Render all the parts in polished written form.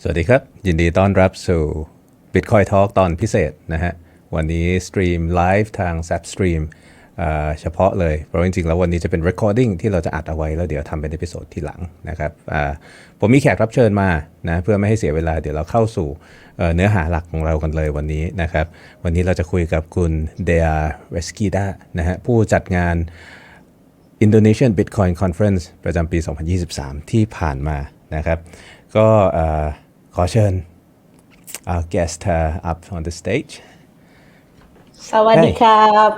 สวัสดีครับยินดีต้อนรับสู่ Bitcoin Talk ตอนพิเศษนะฮะวันนี้สตรีมไลฟ์ทาง Zap Stream เฉพาะเลยเพราะจริงๆแล้ววันนี้จะเป็น recording ที่เราจะอัดเอาไว้แล้วเดี๋ยวทำเป็นเอพิโซดที่หลังนะครับผมมีแขกรับเชิญมานะเพื่อไม่ให้เสียเวลาเดี๋ยวเราเข้าสู่เนื้อหาหลักของเรากันเลยวันนี้นะครับวันนี้เราจะคุยกับคุณ Dea Rezkitha นะฮะผู้จัดงาน Indonesian Bitcoin Conference ประจำปี 2023 ที่ผ่านมานะครับก็ขอเชิญ our guest up on the stage. สวัสดีครับ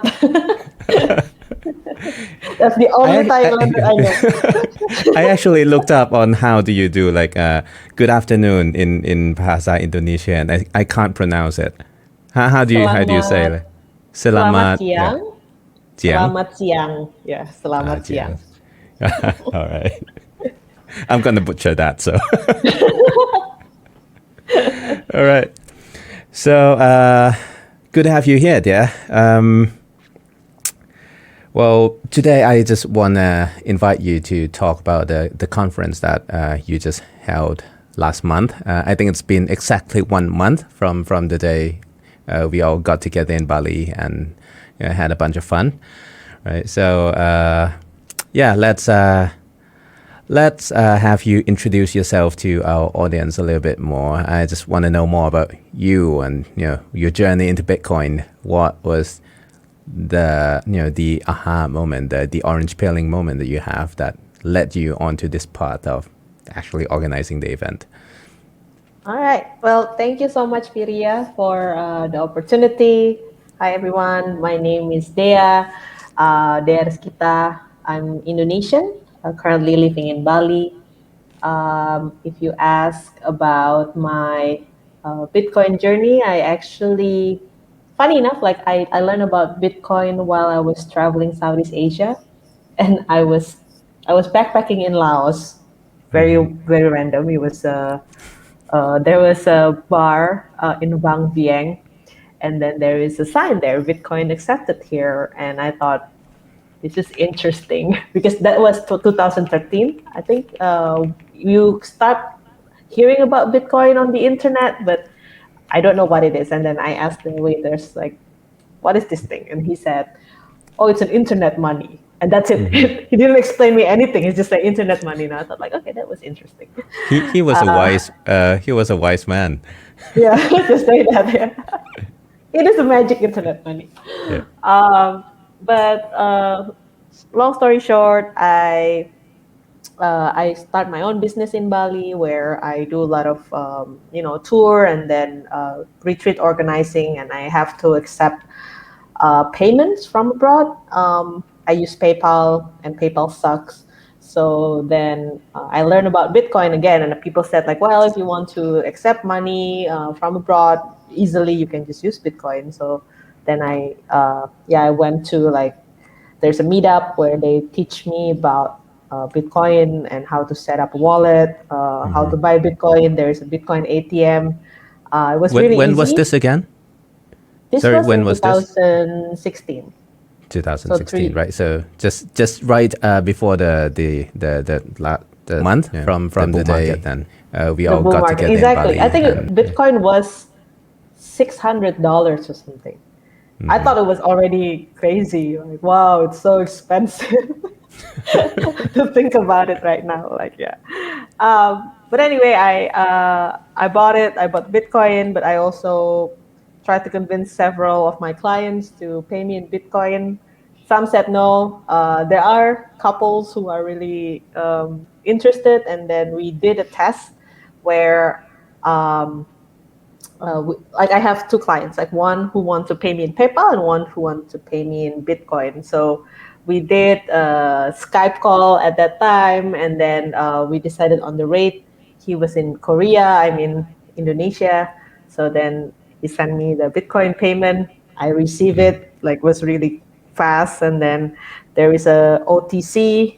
That's the only title that I know. I actually looked up on how do you do like good afternoon in Bahasa Indonesia and I can't pronounce it. How do you say like Selamat siang. Jiang? Selamat siang. Yeah, selamat siang. All right. I'm gonna butcher that, so. All right. So, good to have you here, Dea. Well, today I just wanna invite you to talk about the conference that you just held last month. I think it's been exactly 1 month from the day we all got together in Bali and had a bunch of fun, right? So, yeah, let's have you introduce yourself to our audience a little bit more. I just want to know more about you and your journey into Bitcoin. What was the aha moment, the orange pilling moment that you have that led you onto this path of actually organizing the event? All right. Well, thank you so much, Piria, for the opportunity. Hi, everyone. My name is Dea Rezkitha. I'm Indonesian, currently living in Bali. If you ask about my Bitcoin journey, funny enough, like I learned about Bitcoin while I was traveling Southeast Asia, and I was backpacking in Laos. Very random. It was there was a bar in Bang Vieng, and then there is a sign there, Bitcoin accepted here, and I thought this is interesting because that was 2013. I think you start hearing about Bitcoin on the internet, but I don't know what it is. And then I asked the waiters, like, what is this thing? And he said, oh, it's an internet money. And that's it. He didn't explain me anything. It's just like internet money. And I thought, like, okay, that was interesting. He was a wise man. Yeah, just say that. Yeah. It is a magic internet money. Yeah. But long story short, I start my own business in Bali where I do a lot of tour and then retreat organizing, and I have to accept payments from abroad. I use PayPal, and PayPal sucks. So then I learned about Bitcoin again, and people said like, well, if you want to accept money from abroad easily, you can just use Bitcoin. So then I went to there's a meetup where they teach me about Bitcoin and how to set up a wallet, how to buy Bitcoin. There's a Bitcoin ATM. It was really easy. When was this again? This was in 2016. 2016, right? So just right before the month from the day then we all got together exactly. in Bali. I think Bitcoin was $600 or something. I thought it was already crazy. Like, wow, it's so expensive to think about it right now. Like, yeah. But anyway, I bought it. I bought Bitcoin, but I also tried to convince several of my clients to pay me in Bitcoin. Some said no. There are couples who are really interested, and then we did a test where I have 2 clients, like one who wants to pay me in PayPal and one who wants to pay me in Bitcoin. So we did a Skype call at that time, and then we decided on the rate. He was in Korea, I'm in Indonesia. So then he sent me the Bitcoin payment. I received it, was really fast. And then there is a OTC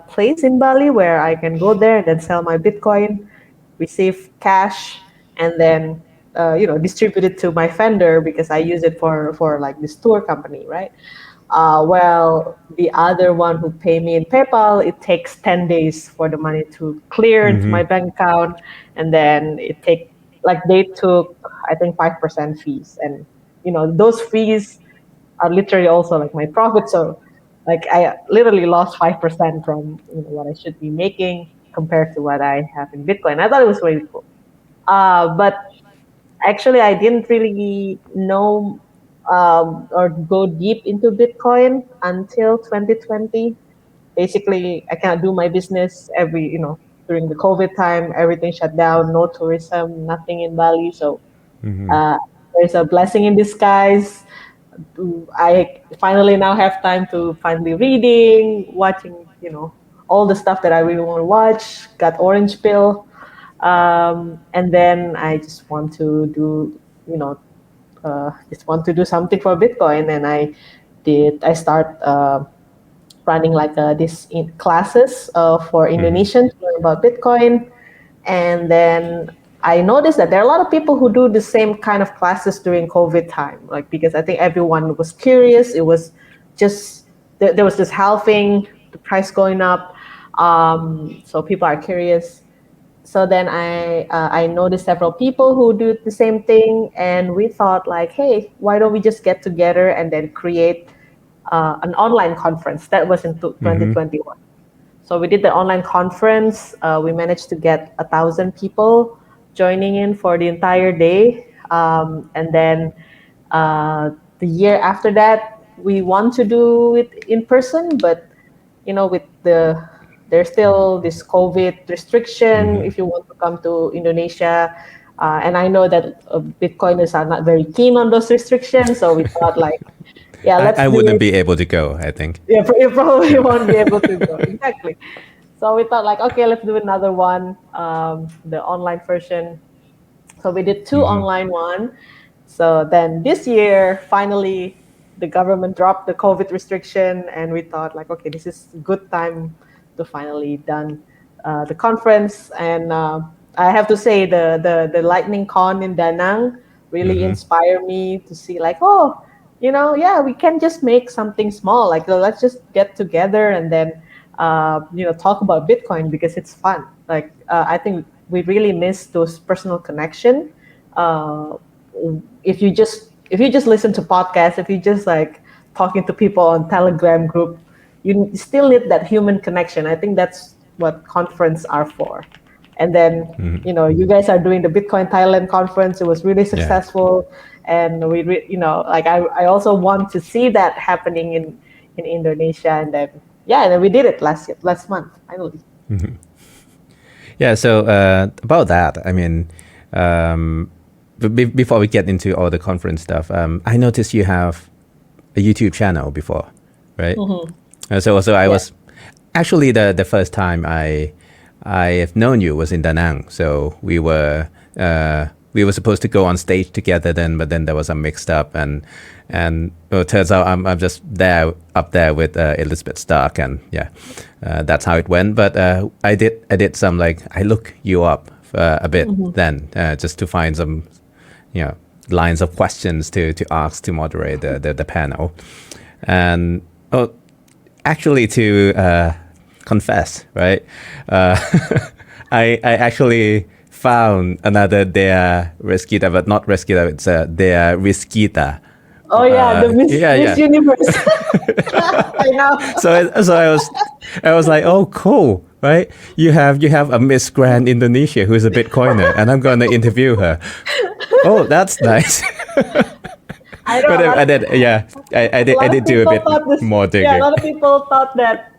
place in Bali where I can go there and then sell my Bitcoin, receive cash, and then distribute it to my vendor because I use it for like this tour company, right? Well, the other one who pay me in PayPal, it takes 10 days for the money to clear into my bank account. And then they took, I think, 5% fees. And, those fees are literally also like my profit. So like I literally lost 5% from what I should be making compared to what I have in Bitcoin. I thought it was really cool. But actually, I didn't really know or go deep into Bitcoin until 2020. Basically, I cannot do my business during the COVID time. Everything shut down, no tourism, nothing in Bali. So uh, there's a blessing in disguise. I finally now have time to finally reading, watching, all the stuff that I really want to watch. Got Orange Pill, and then I just want to do, something for Bitcoin, and I start running like this classes for Indonesians to learn about Bitcoin. And then I noticed that there are a lot of people who do the same kind of classes during COVID time, like because I think everyone was curious. It was just there was this halving, the price going up, so people are curious. So then I noticed several people who do the same thing, and we thought like, hey, why don't we just get together and then create an online conference? That was in 2021. So we did the online conference. We managed to get 1,000 people joining in for the entire day. And then the year after that, we want to do it in person, but with there's still this COVID restriction if you want to come to Indonesia. And I know that Bitcoiners are not very keen on those restrictions. So we thought like, yeah, let's I do wouldn't it. be able to go, I think. Yeah, you probably won't be able to go. Exactly. So we thought like, okay, let's do another one, the online version. So we did two online one. So then this year, finally, the government dropped the COVID restriction, and we thought like, okay, this is a good time to finally done the conference. And I have to say, the Lightning Con in Da Nang really inspired me to see like, oh, yeah, we can just make something small. Like let's just get together and then talk about Bitcoin because it's fun. Like I think we really miss those personal connection. Uh, if you just listen to podcasts, if you just like talking to people on Telegram group, you still need that human connection. I think that's what conference are for. And then you guys are doing the Bitcoin Thailand conference. It was really successful, and I also want to see that happening in Indonesia. And then we did it last month finally. Yeah, so about that, I mean, before we get into all the conference stuff, I noticed you have a YouTube channel before, right? So I was actually the first time I've known you was in Da Nang. So we were supposed to go on stage together then, but then there was a mixed up, and well, it turns out I'm just up there with Elizabeth Stark, and that's how it went. But I did some like I look you up a bit then just to find some lines of questions to ask to moderate the panel, and actually to confess, right? I actually found another Dea Rezkitha, but not Rezkitha, it's Dea Rezkitha. Oh yeah, the Miss Universe. I know. So I was like, oh cool, right? You have a Miss Grand Indonesia who's a Bitcoiner, and I'm gonna interview her. Oh, that's nice. I know. But I did do a bit more digging. Yeah, a lot of people thought that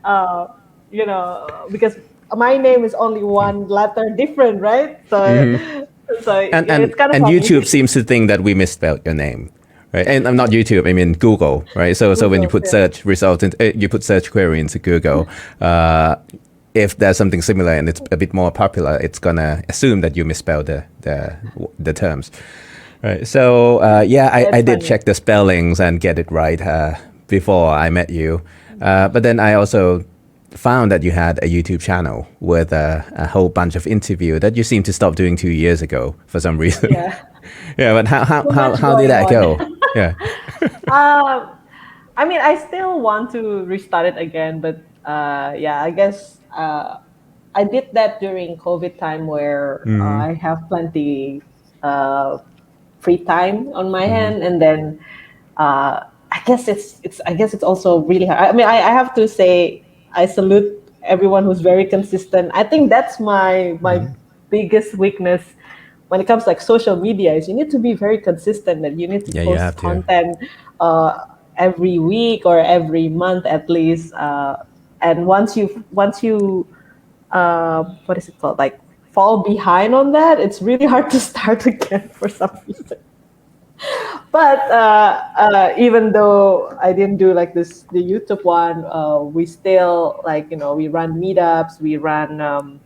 because my name is only one letter different, right? So it's kind of and funny. YouTube seems to think that we misspelled your name, right? And I'm not YouTube, I mean Google, right? So when you put search results you put search query into Google, if there's something similar and it's a bit more popular, it's gonna assume that you misspelled the terms, right? So I did check the spellings and get it right before I met you, but then I also found that you had a YouTube channel with a whole bunch of interview that you seemed to stop doing 2 years ago for some reason. Yeah. Yeah, but how did that go? Yeah. I mean, I still want to restart it again, but yeah, I guess I did that during COVID time where I have plenty uh, free time on my hand, and then I guess it's also really hard. I mean, I have to say I salute everyone who's very consistent. I think that's my biggest weakness when it comes to like social media is you need to be very consistent and you need to Yeah, you post have to. content uh, every week or every month at least. And once you what is it called, like fall behind on that, it's really hard to start again for some reason. But even though I didn't do like the YouTube one, we still like we run meetups, we run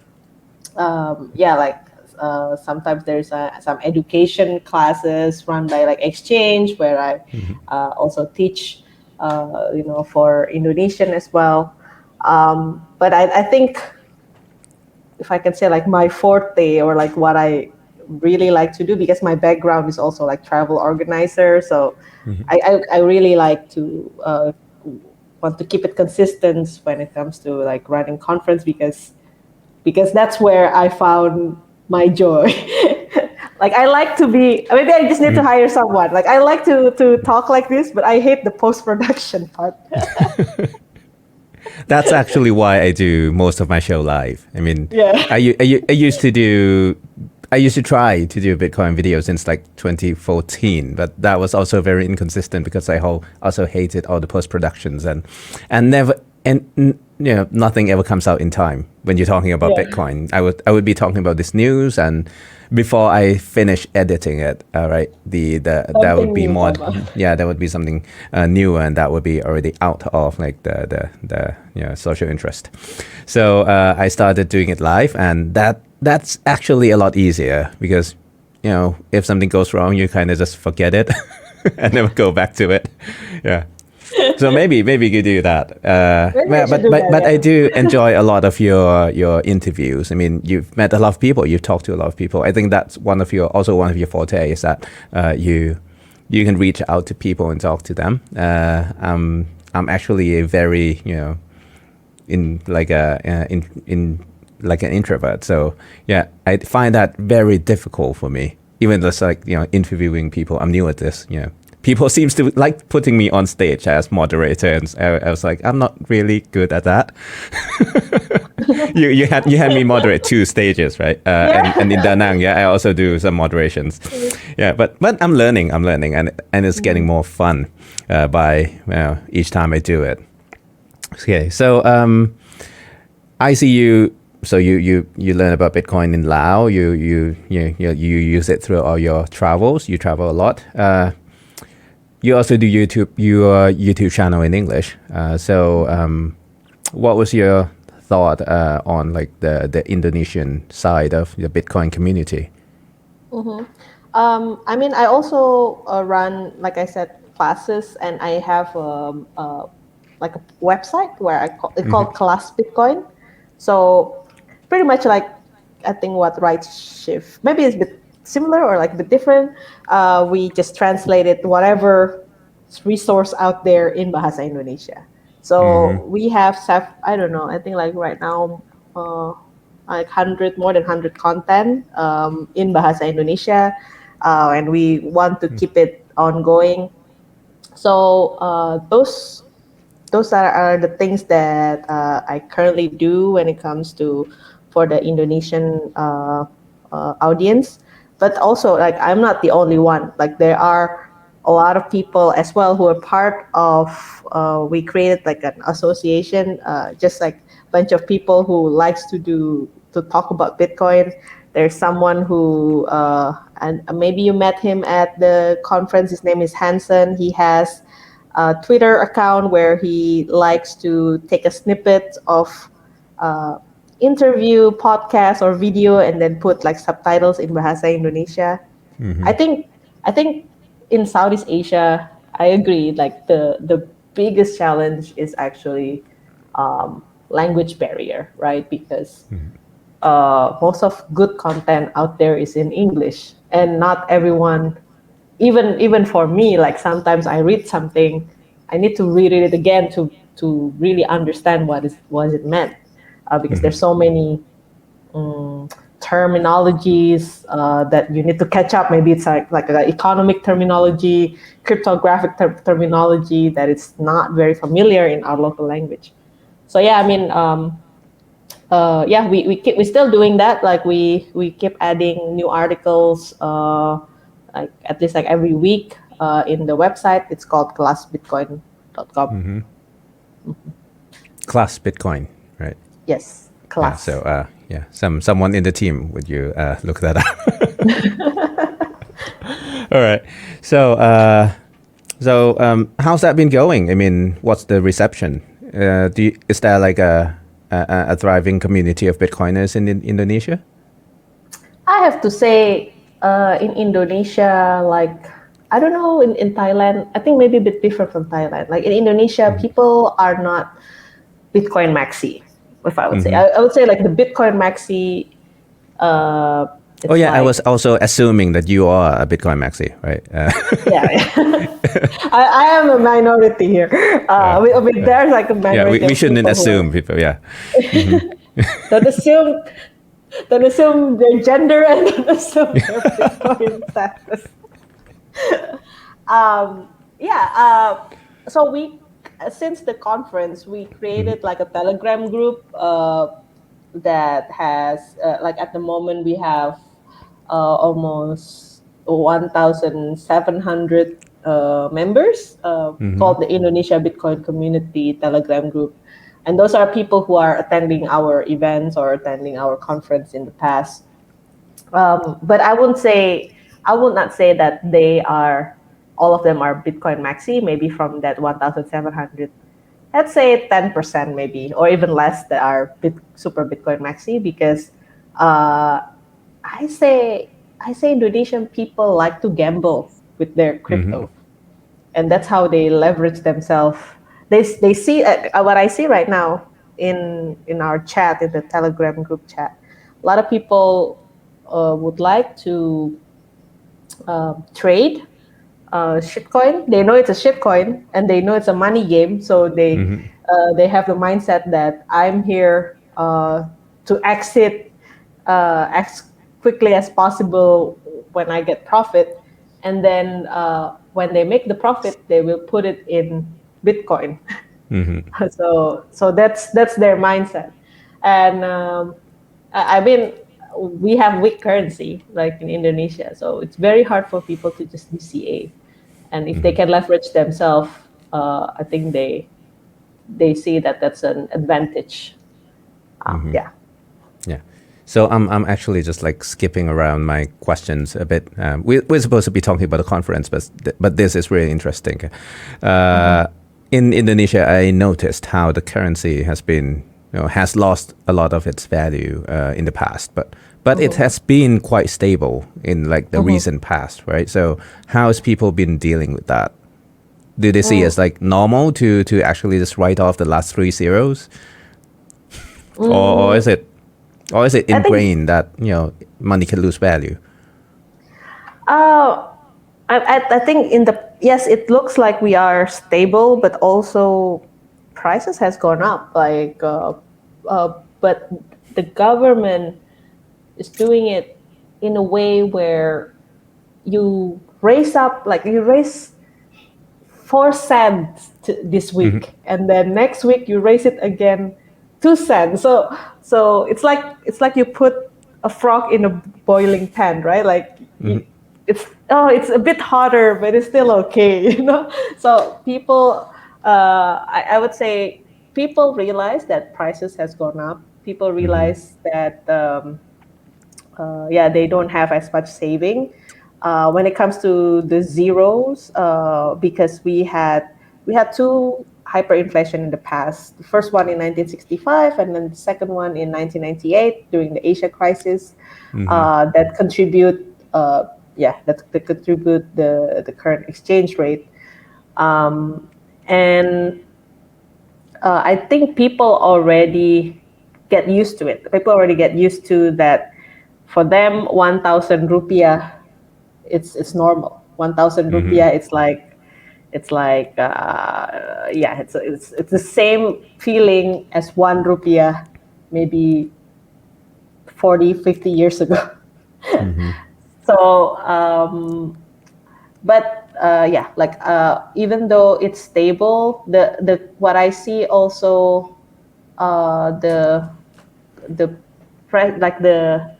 yeah, like sometimes there's some education classes run by like exchange where I also teach for Indonesian as well. But I think if I can say like my forte or like what I really like to do, because my background is also like travel organizer, so I really like to want to keep it consistent when it comes to like running conference, because that's where I found my joy. Like I like to be, maybe I just need to hire someone. Like I like to talk like this, but I hate the post production part. That's actually why I do most of my show live. I mean, Yeah. I used to do. I used to try to do Bitcoin videos since like 2014, but that was also very inconsistent because also hated all the post productions and never nothing ever comes out in time when you're talking about Yeah. Bitcoin. I would be talking about this news, and before I finish editing it, right, that would Something be new, more, Mama. yeah, that would be something new, and that would be already out of like the social interest. So I started doing it live, and that's actually a lot easier because if something goes wrong, you kind of just forget it and never go back to it. Yeah. So maybe you do that. Maybe I Yeah, should but do but that. but I Yeah. do enjoy a lot of your interviews. I mean, you've met a lot of people. You've talked to a lot of people. I think that's one of your forte is that you can reach out to people and talk to them. I'm actually a very in like a in like an introvert. So yeah, I find that very difficult for me. Even just like interviewing people. I'm new at this. People seems to like putting me on stage as moderator, and I was like, I'm not really good at that. You had me moderate 2 stages, right? And in Yeah. Da Nang, yeah, I also do some moderations. Yeah, but I'm learning, and it's getting more fun by each time I do it. Okay, so I see you. So you learn about Bitcoin in Laos. You use it through all your travels. You travel a lot. You also do your YouTube channel in English. So what was your thought on like the Indonesian side of the Bitcoin community? Mhm. I mean, I also run, like I said, classes, and I have like a website where it's called Class Bitcoin. So pretty much like I think what Right Shift maybe it's a bit similar or like a bit different. We just translated whatever resource out there in Bahasa Indonesia. So we have I don't know, I think like right now like 100, more than 100 content in Bahasa Indonesia, and we want to keep it ongoing. So those are the things that I currently do when it comes to for the Indonesian audience. But also, like I'm not the only one. Like there are a lot of people as well who are part of. We created like an association, just like a bunch of people who likes to talk about Bitcoin. There's someone who and maybe you met him at the conference. His name is Hansen. He has a Twitter account where he likes to take a snippet of uh, interview, podcast, or video, and then put like subtitles in Bahasa Indonesia. I think I think in Southeast Asia, I agree. Like the biggest challenge is actually language barrier, right? Because most of good content out there is in English, and not everyone, even for me, like sometimes I read something I need to read it again to really understand what it meant, because there's so many terminologies that you need to catch up. Maybe it's like an economic terminology, cryptographic terminology that it's not very familiar in our local language. So yeah, I mean, yeah, we still doing that. Like we keep adding new articles, like at least like every week in the website. It's called classbitcoin.com. Class Bitcoin, right? Yes, Yeah. class. So yeah, someone in the team, would you look that up? All right. So how's that been going? I mean, what's the reception? Is there like a thriving community of Bitcoiners in Indonesia? I have to say, in Indonesia, like I don't know, in Thailand, I think maybe a bit different from Thailand. Like in Indonesia, people are not Bitcoin maxi. If I would say, I would say like the Bitcoin maxi. Oh It's yeah, I like was also assuming that you are a Bitcoin maxi, right? yeah, I am a minority here. I mean, there's like a Yeah, minority we of shouldn't people who assume are, people. Yeah. don't assume don't assume their gender and don't assume their Bitcoin status. Yeah, so we since the conference we created like a Telegram group that has like at the moment we have almost 1,700 members, called the Indonesia Bitcoin Community Telegram group, and those are people who are attending our events or attending our conference in the past. But I would not say that they are all of them are Bitcoin maxi. Maybe from that 1,700, let's say 10% maybe, or even less that are super Bitcoin maxi, because uh, I say Indonesian people like to gamble with their crypto, and that's how they leverage themselves. They see what I see right now in our chat, in the Telegram group chat. A lot of people would like to trade shitcoin. They know it's a shitcoin and they know it's a money game, so they have the mindset that I'm here to exit as quickly as possible when I get profit, and then when they make the profit, they will put it in Bitcoin. So that's their mindset, and I mean we have weak currency like in Indonesia, so it's very hard for people to just do CA, and if they can leverage themselves, I think they see that that's an advantage. Yeah. Yeah. So I'm actually just like skipping around my questions a bit. We're supposed to be talking about the conference, but this is really interesting. In Indonesia, I noticed how the currency has been, has lost a lot of its value in the past, but it has been quite stable in like the recent past, right? So how has people been dealing with that? Do they see it as like normal to actually just write off the last three zeros, or is it I think ingrained that money can lose value? uh, I think in the yes, it looks like we are stable, but also prices has gone up. Like, but the government is doing it in a way where you raise 4 cents this week, and then next week you raise it again 2 cents. So it's like you put a frog in a boiling pan, right? Like it's a bit hotter, but it's still okay, you know. So people, I would say people realize that prices has gone up. People realize that yeah, they don't have as much saving when it comes to the zeros, because we had two hyperinflation in the past. The first one in 1965, and then the second one in 1998 during the Asia crisis. That contribute, that contribute the current exchange rate, and I think people already get used to it. People already get used to that. For them, 1,000 rupiah, it's normal. 1,000 rupiah, it's like It's like yeah, it's the same feeling as 1 rupiah, maybe 40, 50 years ago. So but yeah, like even though it's stable, the what I see also, the like the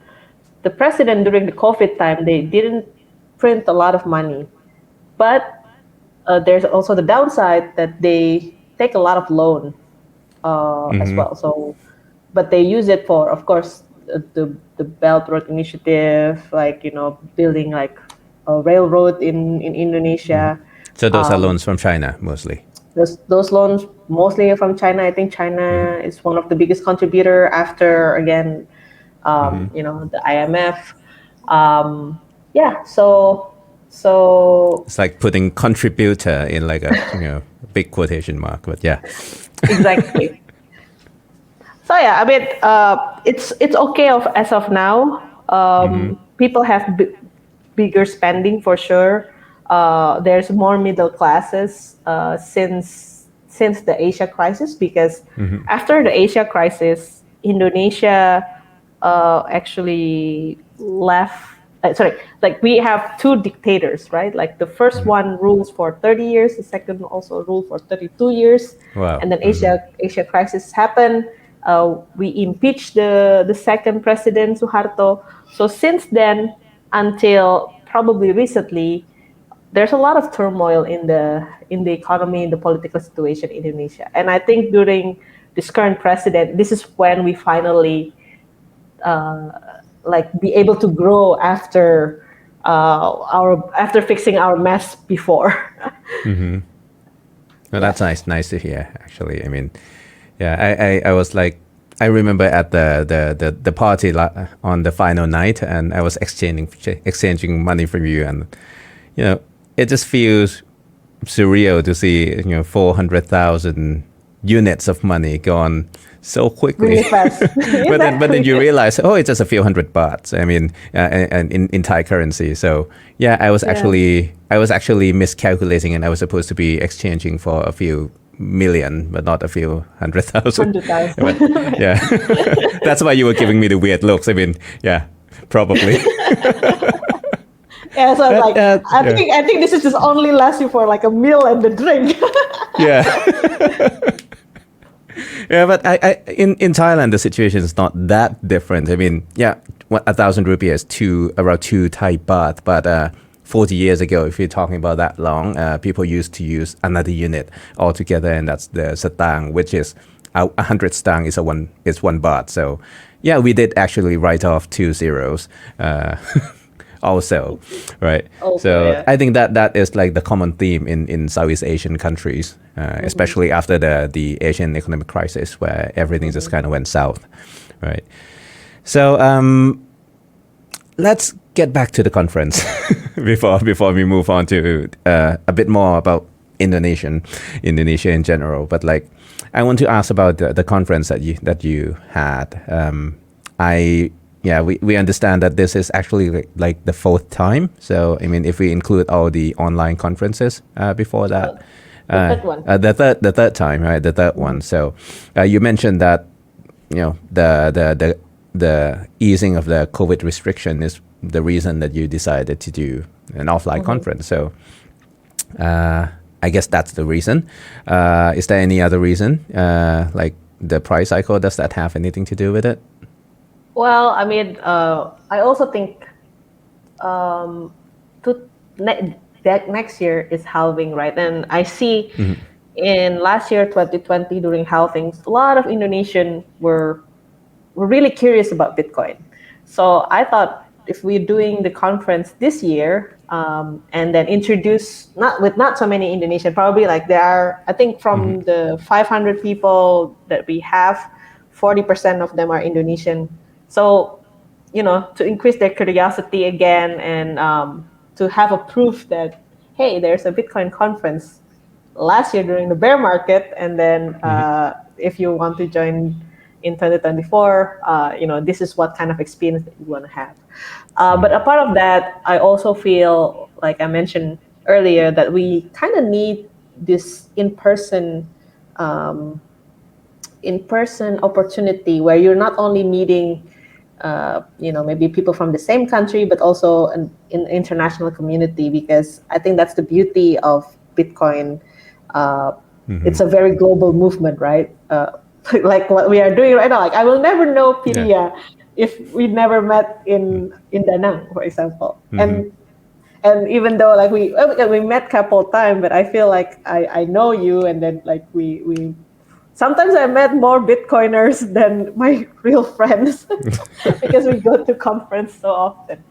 president during the COVID time, they didn't print a lot of money, but there's also the downside that they take a lot of loan as well. So, but they use it for, of course, the Belt Road Initiative, like building like a railroad in Indonesia. So those are Um, loans from China mostly. those loans mostly are from China. I think China is one of the biggest contributor after, again, the IMF. Yeah, so It's like putting contributor in like a big quotation mark, but yeah. exactly. So yeah, I mean, it's okay as of now. People have bigger spending for sure. There's more middle classes since the Asia crisis, because after the Asia crisis, Indonesia actually left. Sorry, like we have two dictators, right? Like the first one rules for 30 years, the second also ruled for 32 years, Wow. and then Asia crisis happened. We impeached the second president, Suharto. So since then until probably recently, there's a lot of turmoil in the economy, in the political situation in Indonesia. And I think during this current president, this is when we finally like be able to grow after fixing our mess before. Well, that's nice to hear. Actually, I mean, yeah, I was like, I remember at the party on the final night, and I was exchanging money from you, and it just feels surreal to see 400,000 units of money gone so quickly. Really fast. But then you realize, oh, it's just a few hundred bahts. I mean, and in Thai currency. So yeah, I was actually miscalculating, and I was supposed to be exchanging for a few million, but not a few 100,000. 100,000. But, yeah, that's why you were giving me the weird looks. I mean, yeah, probably. Yeah, so I was like, I think this is just only last you for like a meal and the drink. Yeah. Yeah, but in Thailand the situation is not that different. I mean, yeah, 1,000 rupees to around 2 Thai baht, but 40 years ago, if you're talking about that long, people used to use another unit altogether, and that's the satang, which is 100 stang is one baht. So yeah, we did actually write off 2 zeros. Also, right? So yeah. I think that is like the common theme in Southeast Asian countries, especially after the Asian economic crisis, where everything just kind of went south, right? So let's get back to the conference before we move on to a bit more about Indonesia in general. But like, I want to ask about the conference that you had. We understand that this is actually like the 4th time. So, I mean, if we include all the online conferences before that, the third one. the third time, right? The third one. So, you mentioned that the easing of the COVID restriction is the reason that you decided to do an offline conference. So, I guess that's the reason. Is there any other reason, like the price cycle? Does that have anything to do with it? Well, I mean, I also think that next year is halving, right? And I see in last year, 2020, during halvings, a lot of Indonesian were really curious about Bitcoin. So I thought if we're doing the conference this year, and then introduce not so many Indonesian, probably like there are, I think from the 500 people that we have, 40% of them are Indonesian. So, to increase their curiosity again, and to have a proof that, hey, there's a Bitcoin conference last year during the bear market, and then if you want to join in 2024, this is what kind of experience that you want to have. But a part of that, I also feel, like I mentioned earlier that we kind of need this um, in-person opportunity where you're not only meeting maybe people from the same country, but also in international community, because I think that's the beauty of Bitcoin. Uh, it's a very global movement, right? Like what we are doing right now. Like I will never know Yeah. Piria if we never met in Da Nang, for example. And even though like we met couple times, but I feel like I know you, and then like we sometimes I met more Bitcoiners than my real friends because we go to conference so often.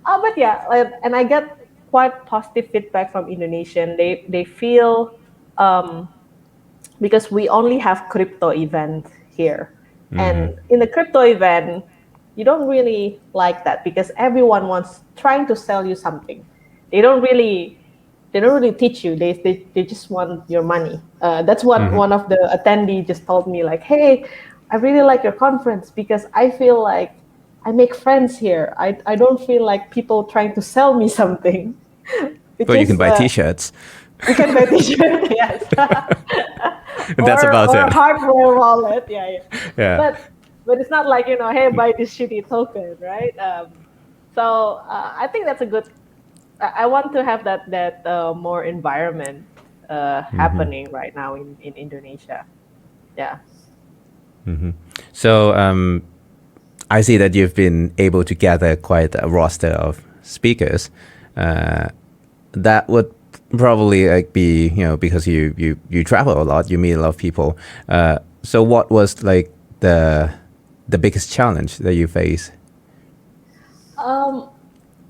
But yeah, and I get quite positive feedback from Indonesian. They feel because we only have crypto event here, and in the crypto event, you don't really like that because everyone wants trying to sell you something. They don't really they don't really teach you. They just want your money. That's what one of the attendee just told me. Like, hey, I really like your conference because I feel like I make friends here. I don't feel like people trying to sell me something, which But you can is buy T-shirts. you can buy t-shirt, yes, And that's about or a it. hardware wallet, yeah, yeah. Yeah. But it's not like hey, buy this shitty token, right? So I think that's a good. I want to have that more environment happening right now in Indonesia. Yeah. So I see that you've been able to gather quite a roster of speakers. That would probably like be because you travel a lot, you meet a lot of people. So what was like the biggest challenge that you face? Um,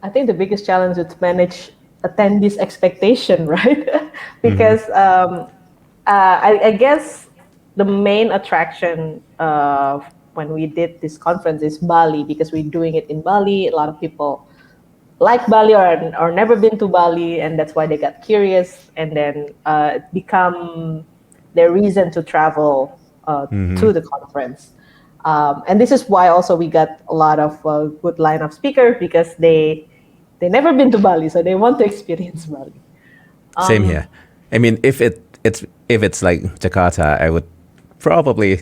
I think the biggest challenge is to manage attendees' expectation, right? Because I guess the main attraction when we did this conference is Bali, because we're doing it in Bali. A lot of people like Bali or never been to Bali, and that's why they got curious, and then it become their reason to travel to the conference. And this is why also we got a lot of good line of speakers, because they never been to Bali, so they want to experience Bali. Same here. I mean, if it's like Jakarta, I would probably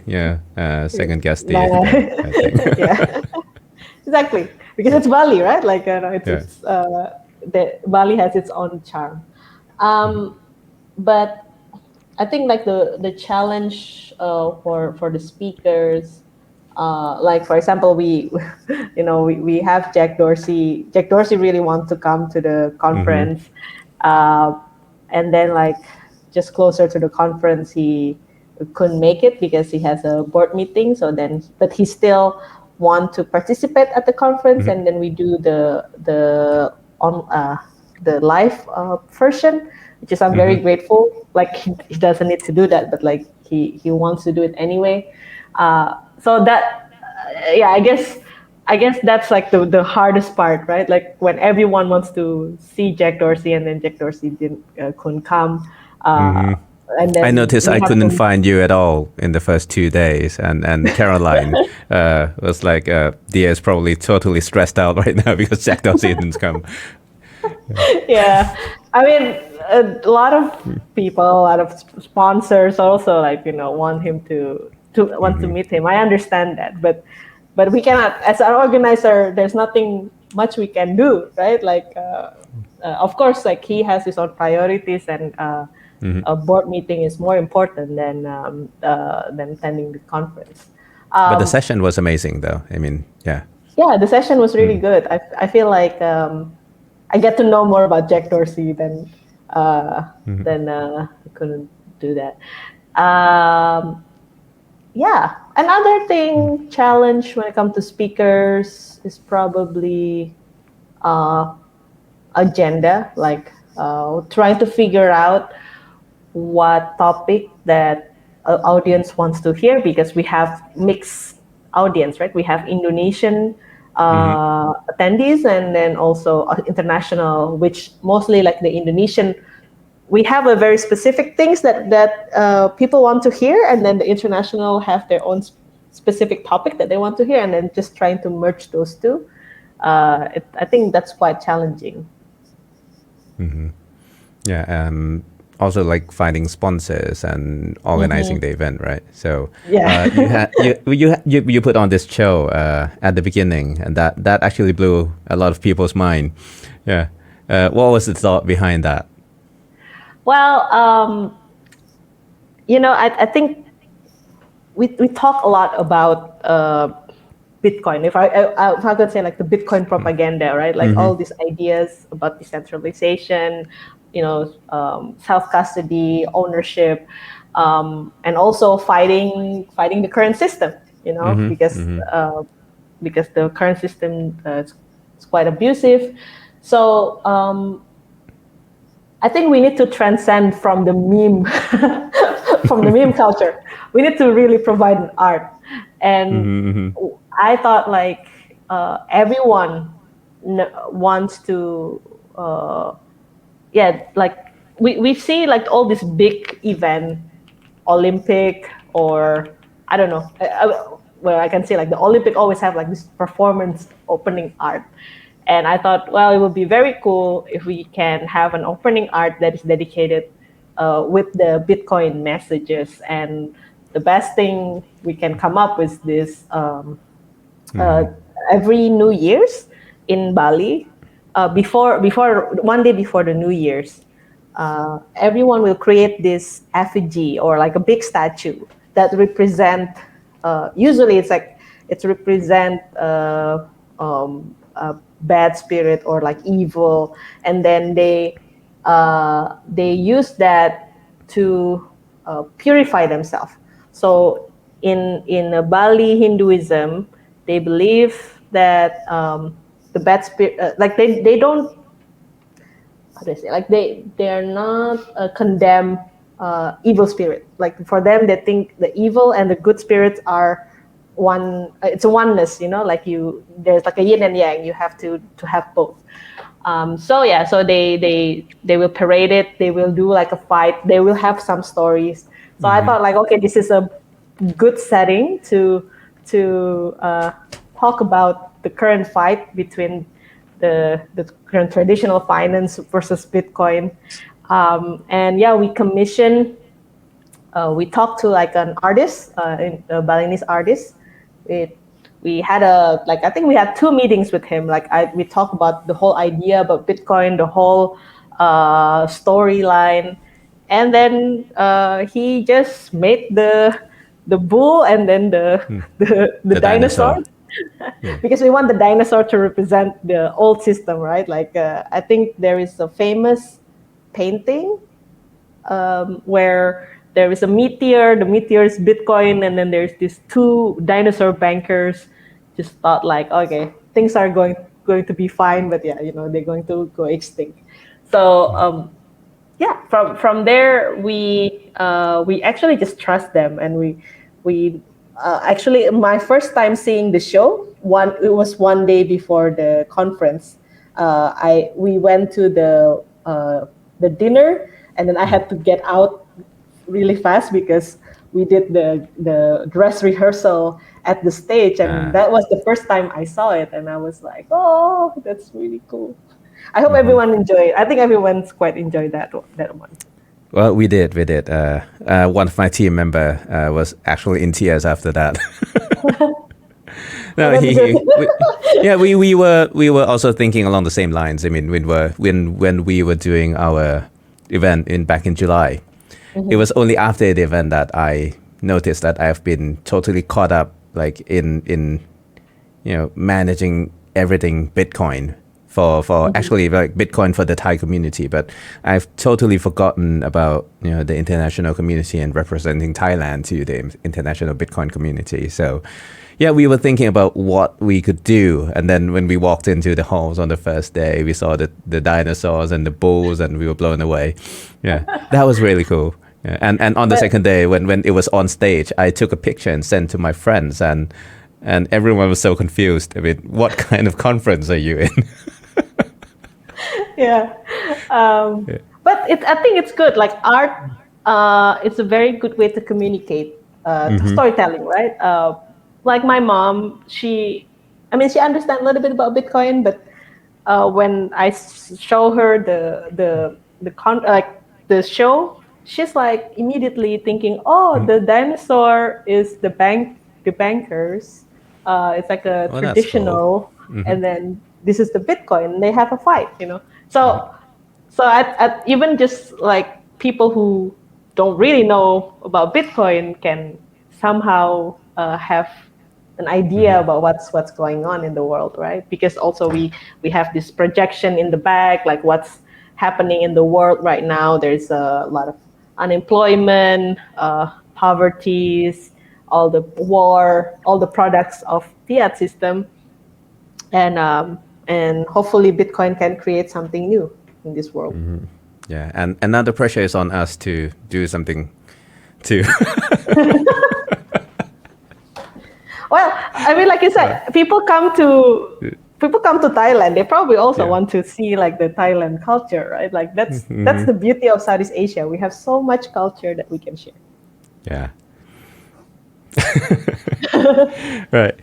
second guess the event, I think. Yeah, exactly, because it's Bali, right? Like Yeah. Bali has its own charm. But I think like the challenge for the speakers, like for example, we have Jack Dorsey. Jack Dorsey really wants to come to the conference, uh, and then like just closer to the conference, he couldn't make it because he has a board meeting. So then, but he still want to participate at the conference, and then we do the live version, which is I'm very grateful. Like he doesn't need to do that, but like he wants to do it anyway. So that yeah, I guess that's like the hardest part, right? Like when everyone wants to see Jack Dorsey, and then Jack Dorsey couldn't come, and I then noticed we I have couldn't to. find you at all in the first 2 days, and Caroline was like, Dia is probably totally stressed out right now because Jack Dorsey didn't come. Yeah, I mean, a lot of people, a lot of sponsors also like want him to want to meet him. I understand that, but we cannot, as an organizer, there's nothing much we can do, right? Like of course, like he has his own priorities, and a board meeting is more important than attending the conference. But the um, session was amazing, though. I mean, yeah. yeah, the session was really good. I feel like I get to know more about Jack Dorsey than I couldn't do that. Um, yeah, another thing challenge when it comes to speakers is probably uh, agenda, like trying to figure out what topic that audience wants to hear, because we have mixed audience, right? We have Indonesian attendees, and then also international, which mostly like the Indonesian, we have a very specific things that people want to hear, and then the international have their own specific topic that they want to hear, and then just trying to merge those two. I think that's quite challenging. Yeah. Also like finding sponsors and organizing the event, right? So Yeah. you had you put on this show at the beginning, and that actually blew a lot of people's mind. Yeah. What was the thought behind that? Well, I think we talk a lot about Bitcoin. If I could say like the Bitcoin propaganda, right? Like all these ideas about decentralization, self custody, ownership, and also fighting the current system. Because the current system is quite abusive. So I think we need to transcend from the meme from the meme culture. We need to really provide an art. And I thought like everyone wants to like we see like all this big event, Olympic, or I don't know, where I can say like the Olympic always have like this performance opening art. And I thought, well, it would be very cool if we can have an opening art that is dedicated with the Bitcoin messages. And the best thing we can come up with this uh, every New Year's in Bali, before 1 day before the New Year's, everyone will create this effigy or like a big statue that represent. Usually, it's represent a bad spirit or like evil, and then they use that to purify themselves. So in Bali Hinduism, they believe that the bad spirit, like they don't, how do I say, like they're not condemn evil spirit. Like for them, they think the evil and the good spirits are one. It's a oneness, like there's like a yin and yang. You have to have both. So they will parade it. They will do like a fight. They will have some stories. So I thought like, okay, this is a good setting to talk about the current fight between the current traditional finance versus Bitcoin. And yeah, we talked to like an artist, a Balinese artist. We we had I think we had 2 meetings with him. We talked about the whole idea about Bitcoin, the whole storyline, and then he just made the bull and then the The dinosaur, dinosaur. because we want the dinosaur to represent the old system, right? I think there is a famous painting where there is a meteor. The meteor is Bitcoin, and then there's these 2 dinosaur bankers. Just thought like, okay, things are going to be fine, but yeah, they're going to go extinct. So yeah, from there we actually just trust them, and we actually, my first time seeing the show, it was 1 day before the conference. We went to the dinner, and then I had to get out really fast because we did the dress rehearsal at the stage, and that was the first time I saw it, and I was like, oh, that's really cool. I hope everyone enjoyed. I think everyone's quite enjoyed that one. Well, we did. We did. One of my team member was actually in tears after that. Oh, No, that's good. yeah, we were also thinking along the same lines. I mean, when we were doing our event back in July, it was only after the event that I noticed that I've been totally caught up, like in managing everything Bitcoin for actually like Bitcoin for the Thai community, but I've totally forgotten about the international community and representing Thailand to the international Bitcoin community. So yeah, we were thinking about what we could do, and then when we walked into the halls on the first day, we saw the dinosaurs and the bulls, and we were blown away. Yeah, that was really cool. Yeah. And on the But second day, when it was on stage, I took a picture and sent to my friends, and everyone was so confused. I mean, what kind of conference are you in? yeah, Yeah. but I think it's good. Like art, it's a very good way to communicate, storytelling, right? Like my mom, she understands a little bit about Bitcoin, but when I show her the show, she's like immediately thinking, oh, the dinosaur is the bankers. It's like a Oh, that's cool. traditional, and then this is the Bitcoin. They have a fight, So at even just like people who don't really know about Bitcoin can somehow have an idea about what's going on in the world, right? Because also we have this projection in the back, like what's happening in the world right now. There's a lot of unemployment, poverties, all the war, all the products of fiat system, and hopefully Bitcoin can create something new in this world. Yeah, and now the pressure is on us to do something too. Well, I mean, like you said, people come to Thailand. They probably also want to see like the Thailand culture, right? Like that's the beauty of Southeast Asia. We have so much culture that we can share. Yeah. Right.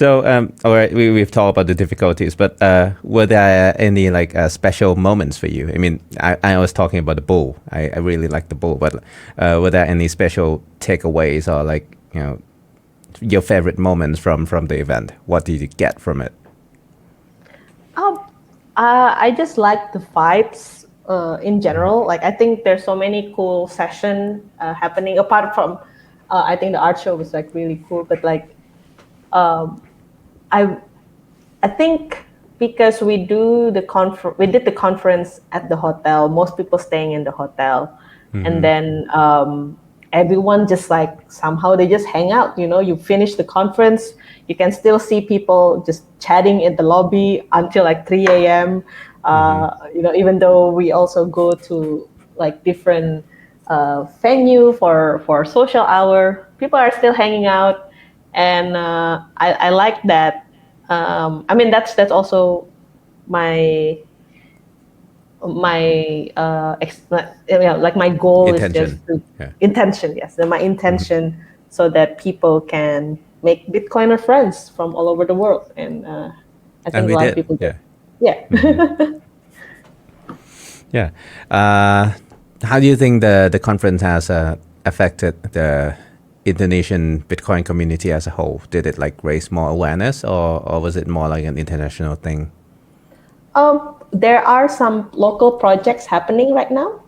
All right, we've talked about the difficulties, but were there any like special moments for you? I mean, I was talking about the bull. I really like the bull, but were there any special takeaways or like, your favorite moments from the event? What did you get from it? I just like the vibes in general. Like I think there's so many cool sessions happening apart from. I think the art show was like really cool, but like I think because we did the conference at the hotel. Most people staying in the hotel, and then everyone just like somehow they just hang out. You finish the conference, you can still see people just chatting in the lobby until like 3 a.m. Even though we also go to like different venue for social hour, people are still hanging out, and I like that. I mean that's also my like my goal is just intention. Yes, my intention, so that people can make Bitcoiner friends from all over the world, and I think a lot of people do. Yeah. Yeah. How do you think the conference has affected the Indonesian Bitcoin community as a whole? Did it like raise more awareness, or was it more like an international thing? There are some local projects happening right now.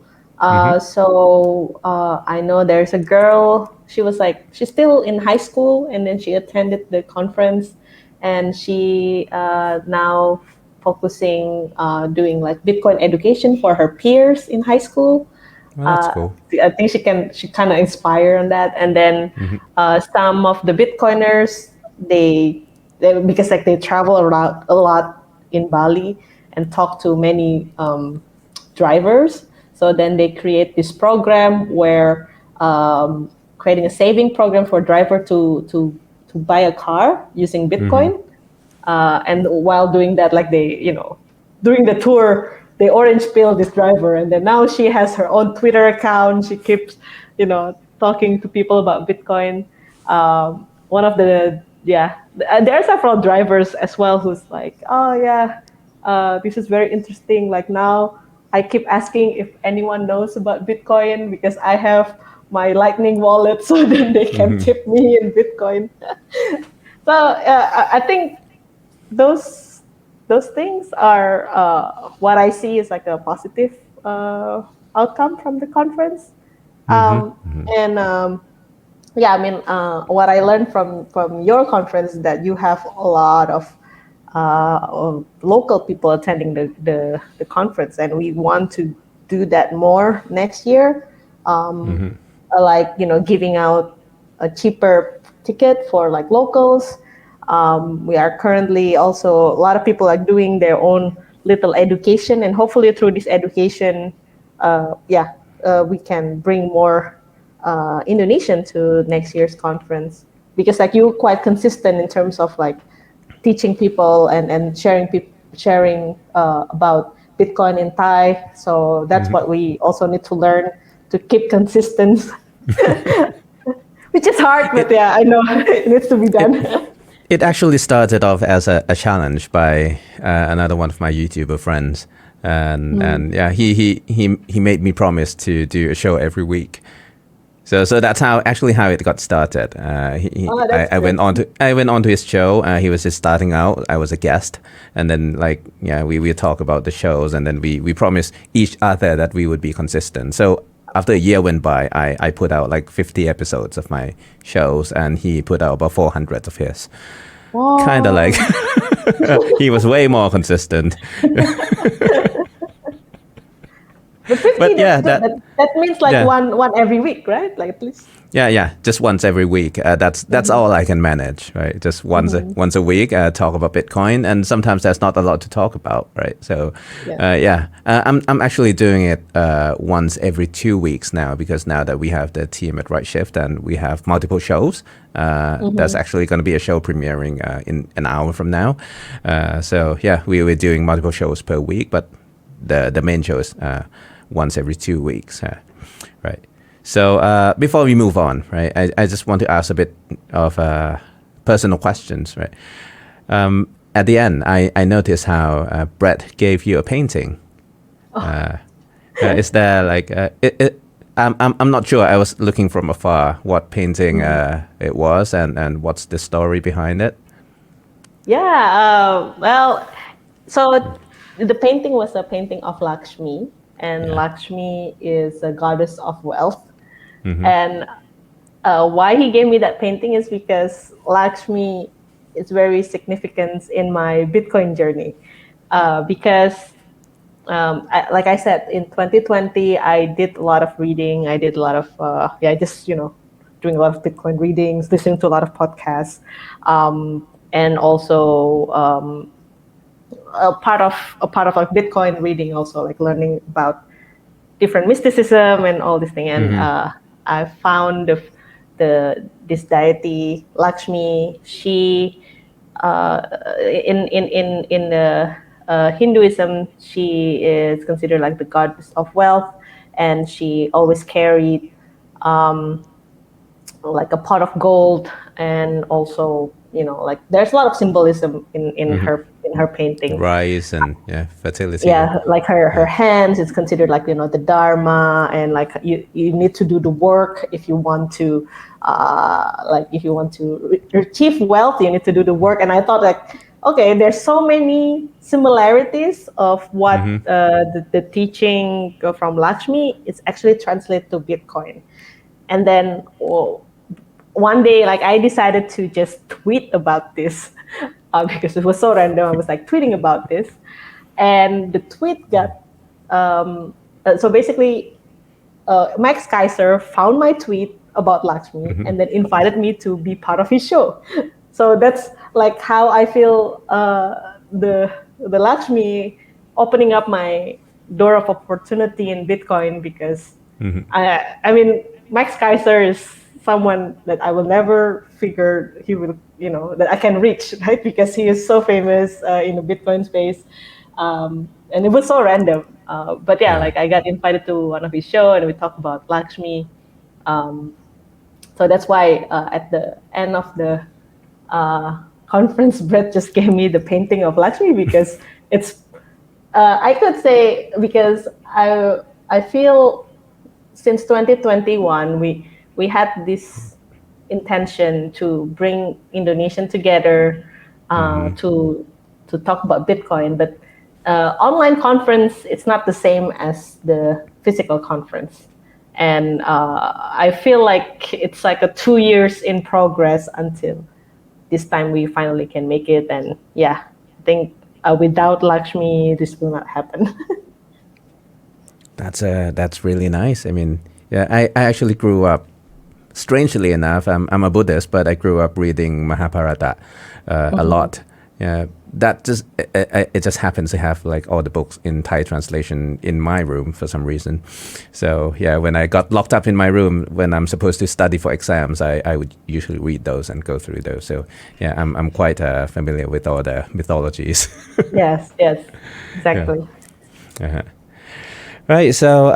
So I know there's a girl. She's still in high school, and then she attended the conference, and she now focusing doing like Bitcoin education for her peers in high school. That's cool. I think she kind of inspired on that, and then some of the Bitcoiners they because like they travel around a lot in Bali and talk to many drivers. So then they create this program where creating a saving program for driver to buy a car using Bitcoin. And while doing that, like during the tour, they orange pill this driver, and then now she has her own Twitter account. She keeps, talking to people about Bitcoin. One of there are several drivers as well who's like, oh yeah, this is very interesting. Like now, I keep asking if anyone knows about Bitcoin because I have my Lightning wallet, so then they can tip me in Bitcoin. So I think those things are what I see is like a positive outcome from the conference. And I mean, what I learned from your conference is that you have a lot of local people attending the conference, and we want to do that more next year. Like giving out a cheaper ticket for like locals. We are currently also a lot of people are doing their own little education, and hopefully through this education, we can bring more Indonesian to next year's conference, because like you're quite consistent in terms of like teaching people and sharing about Bitcoin in Thai. So that's what we also need to learn to keep consistent, which is hard, but I know it needs to be done. It actually started off as a challenge by another one of my YouTuber friends. and yeah, he made me promise to do a show every week. So that's how it got started. Oh, that's I great. went on to his show. He was just starting out. I was a guest, and then like yeah, we talk about the shows, and then we promised each other that we would be consistent. So after a year went by, I put out like 50 episodes of my shows, and he put out about 400 of his. Kind of like Wow. he was way more consistent. But 50, But that's yeah, good. That means like yeah. one every week, right? Like at least. Yeah, just once every week. That's all I can manage, right? Just once a week, talk about Bitcoin, and sometimes there's not a lot to talk about, right? So, Yeah. I'm actually doing it once every 2 weeks now, because now that we have the team at Right Shift and we have multiple shows, there's actually going to be a show premiering in an hour from now. So yeah, we're doing multiple shows per week, but the main show is once every 2 weeks, right? So before we move on, right, I just want to ask a bit of personal questions, right? At the end, I noticed how Brett gave you a painting. Is there like I'm not sure. I was looking from afar what painting it was, and what's the story behind it. Yeah. Well, so the painting was a painting of Lakshmi, and Yeah. Lakshmi is a goddess of wealth. And why he gave me that painting is because Lakshmi is very significant in my Bitcoin journey. Because, like I said, in 2020, I did a lot of reading. I did a lot of, just, doing a lot of Bitcoin readings, listening to a lot of podcasts, and also a part of like Bitcoin reading, also like learning about different mysticism and all this thing. And I found this deity Lakshmi. She in the Hinduism, she is considered like the goddess of wealth, and she always carried like a pot of gold, and also like there's a lot of symbolism in her painting. Rice and fertility. Yeah, like her hands is considered like the dharma, and like you need to do the work if you want to achieve wealth. You need to do the work. And I thought like, okay, there's so many similarities of what the teaching from Lakshmi is actually translated to Bitcoin. And then one day, like I decided to just tweet about this because it was so random. I was like tweeting about this, and the tweet got so basically Max Kaiser found my tweet about Lakshmi and then invited me to be part of his show. So that's like how I feel the Lakshmi opening up my door of opportunity in Bitcoin, because I mean Max Kaiser is someone that I will never figure he will, that I can reach, right? Because he is so famous in the Bitcoin space. And it was so random. But yeah, like I got invited to one of his show and we talked about Lakshmi. So that's why at the end of the conference, Brett just gave me the painting of Lakshmi, because it's, I could say, because I feel since 2021, we had this intention to bring Indonesian together to talk about Bitcoin, but online conference, it's not the same as the physical conference. And I feel like it's like a 2 years in progress until this time we finally can make it. And yeah, I think without Lakshmi, this will not happen. That's really nice. I mean, yeah, I actually grew up. Strangely enough, I'm a Buddhist, but I grew up reading Mahabharata a lot. Yeah, that just it just happens to have like all the books in Thai translation in my room for some reason. So yeah, when I got locked up in my room when I'm supposed to study for exams, I would usually read those and go through those. So yeah, I'm quite familiar with all the mythologies. Yes, exactly. Uh-huh. Right. So.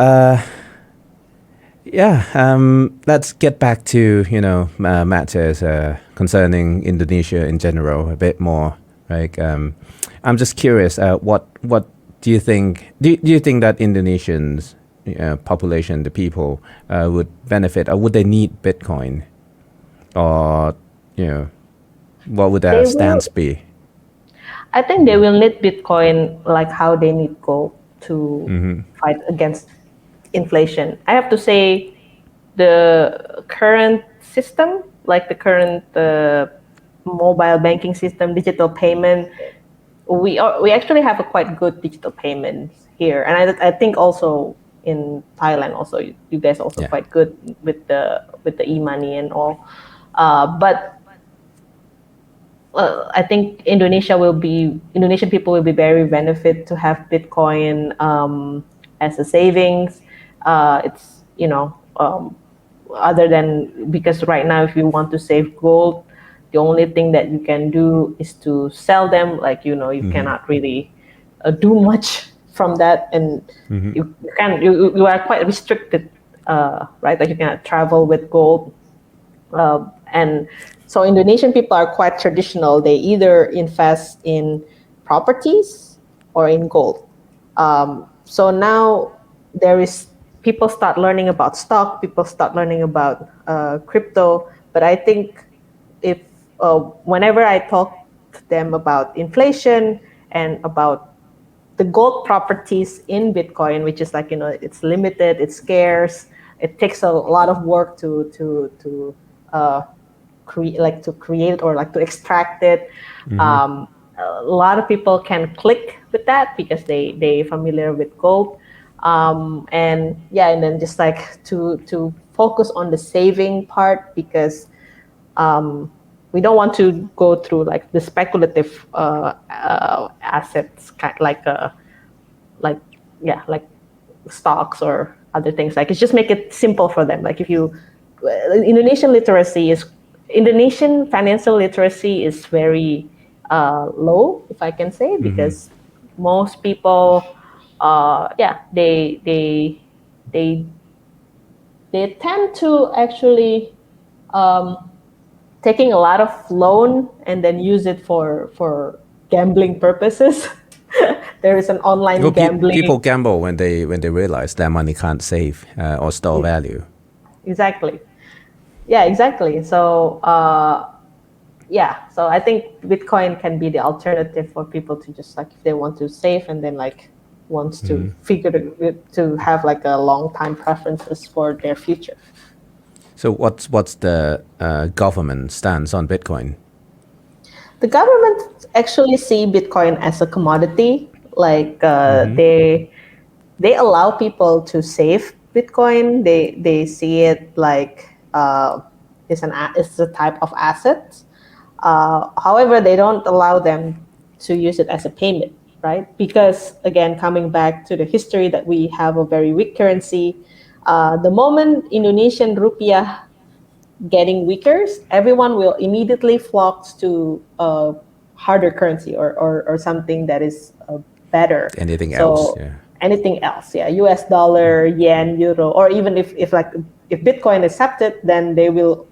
Let's get back to matters concerning Indonesia in general a bit more. Like, I'm just curious, what do you think that Indonesians population, the people, would benefit, or would they need Bitcoin, or you know, what would their They will. stance be? I think they will need Bitcoin like how they need gold to fight against inflation. I have to say, the current system, like the current mobile banking system, digital payment, we actually have a quite good digital payments here, and I think also in Thailand also you guys also Yeah. quite good with the e-money and all, but I think Indonesian people will be very benefit to have Bitcoin as a savings. It's other than, because right now if you want to save gold, the only thing that you can do is to sell them. Like you cannot really do much from that, and you are quite restricted, right? Like you cannot travel with gold. And so Indonesian people are quite traditional. They either invest in properties or in gold. So now there is people start learning about stock. People start learning about crypto. But I think if whenever I talk to them about inflation and about the gold properties in Bitcoin, which is like it's limited, it's scarce, it takes a lot of work to uh, create or like to extract it. A lot of people can click with that because they familiar with gold, and yeah, and then just like to focus on the saving part, because we don't want to go through like the speculative assets, kind like yeah, like stocks or other things. Like it's just make it simple for them. Like if you Indonesian literacy is Indonesian financial literacy is very low, if I can say, because most people, yeah, they they tend to actually taking a lot of loan and then use it for gambling purposes. There is an online Well, people gambling. gamble when they realize their money can't save or store value. Exactly. Yeah, exactly. So yeah, so I think Bitcoin can be the alternative for people to just like if they want to save and then like wants to to have like a long time preferences for their future. So what's the government stance on Bitcoin? The government actually see Bitcoin as a commodity. Like they allow people to save Bitcoin. They see it like it's a type of asset. However, they don't allow them to use it as a payment, right? Because again, coming back to the history that we have a very weak currency, the moment Indonesian rupiah getting weaker, everyone will immediately flock to harder currency or something that is better. Anything else? So Yeah. anything else, yeah, US dollar, yen, euro, or even if like if Bitcoin is accepted, then they will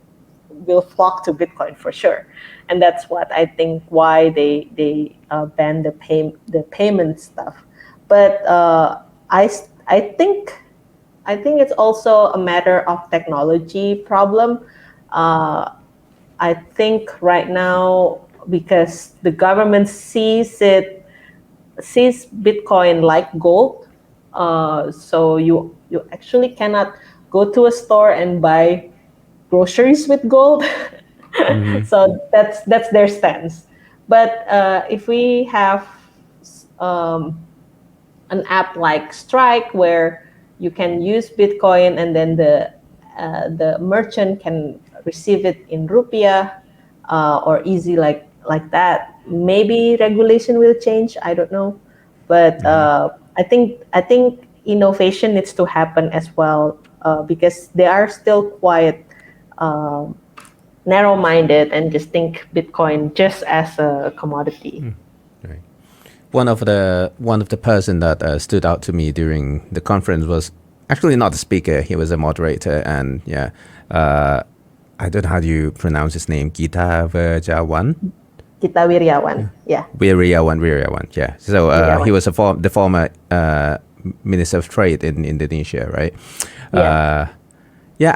flock to Bitcoin for sure. And that's what I think why they ban the payment stuff. But I think it's also a matter of technology problem. Uh, I think right now, because the government sees Bitcoin like gold, so you actually cannot go to a store and buy groceries with gold. So that's their stance. But if we have um, an app like Strike where you can use Bitcoin and then the merchant can receive it in rupiah, or easy like that. Maybe regulation will change. I don't know, but I think innovation needs to happen as well, because they are still quite narrow-minded and just think Bitcoin just as a commodity. Right. One of the person that stood out to me during the conference was actually not the speaker. He was a moderator, and yeah, I don't know how do you pronounce his name. Gita Verjawan. Kita Wiryawan. Yeah, Wiryawan. Yeah. So he Wiryawan. was the former Minister of Trade in Indonesia, right? Yeah. Yeah,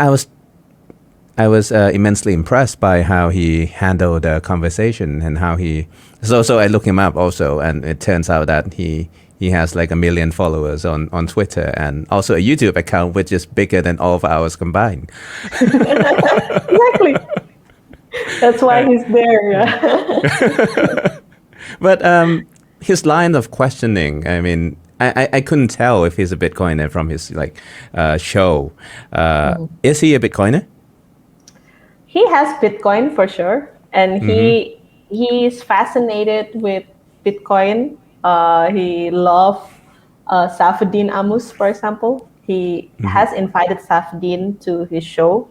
I was immensely impressed by how he handled the conversation and how he. So I looked him up also, and it turns out that he has like 1 million followers on Twitter and also a YouTube account which is bigger than all of ours combined. Exactly. That's why he's there. Yeah. But his line of questioning, I mean, I couldn't tell if he's a Bitcoiner from his like show. Is he a Bitcoiner? He has Bitcoin for sure, and he's fascinated with Bitcoin. He loves Safedin Amus, for example. He has invited Safedin to his show.